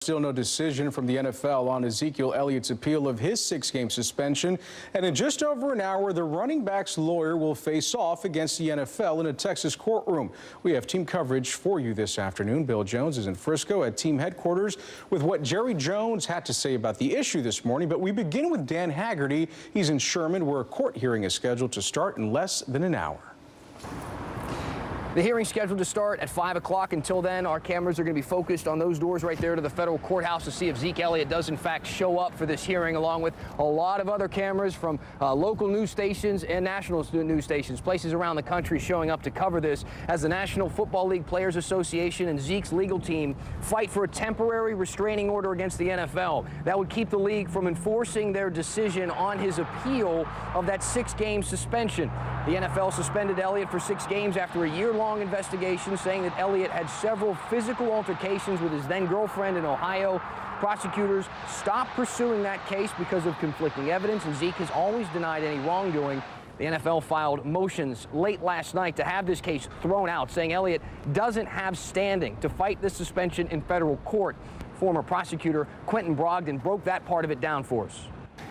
Still no decision from the NFL on Ezekiel Elliott's appeal of his 6-game suspension. And in just over an hour, the running back's lawyer will face off against the NFL in a Texas courtroom. We have team coverage for you this afternoon. Bill Jones is in Frisco at team headquarters with what Jerry Jones had to say about the issue this morning. But we begin with Dan Haggerty. He's in Sherman, where a court hearing is scheduled to start in less than an hour. The hearing's scheduled to start at 5 o'clock. Until then, our cameras are going to be focused on those doors right there to the federal courthouse to see if Zeke Elliott does in fact show up for this hearing, along with a lot of other cameras from local news stations and national news stations, places around the country showing up to cover this as the National Football League Players Association and Zeke's legal team fight for a temporary restraining order against the NFL. That would keep the league from enforcing their decision on his appeal of that 6-game suspension. The NFL suspended Elliott for 6 games after a year-long investigation, saying that Elliott had several physical altercations with his then-girlfriend in Ohio. Prosecutors stopped pursuing that case because of conflicting evidence, and Zeke has always denied any wrongdoing. The NFL filed motions late last night to have this case thrown out, saying Elliott doesn't have standing to fight this suspension in federal court. Former prosecutor Quentin Brogdon broke that part of it down for us.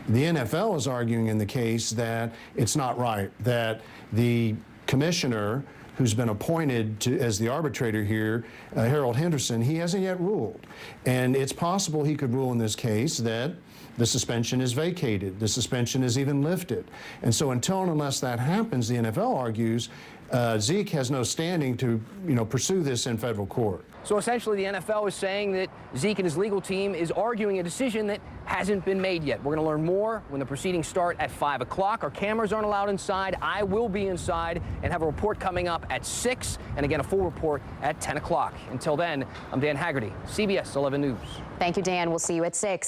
The NFL is arguing in the case that it's not right, that the commissioner who's been appointed as the arbitrator here, Harold Henderson, he hasn't yet ruled. And it's possible he could rule in this case that the suspension is vacated, the suspension is even lifted. And so until and unless that happens, the NFL argues Zeke has no standing to, pursue this in federal court. So essentially the NFL is saying that Zeke and his legal team is arguing a decision that hasn't been made yet. We're going to learn more when the proceedings start at 5 o'clock. Our cameras aren't allowed inside. I will be inside and have a report coming up at 6, and again a full report at 10 o'clock. Until then, I'm Dan Haggerty, CBS 11 News. Thank you, Dan. We'll see you at 6.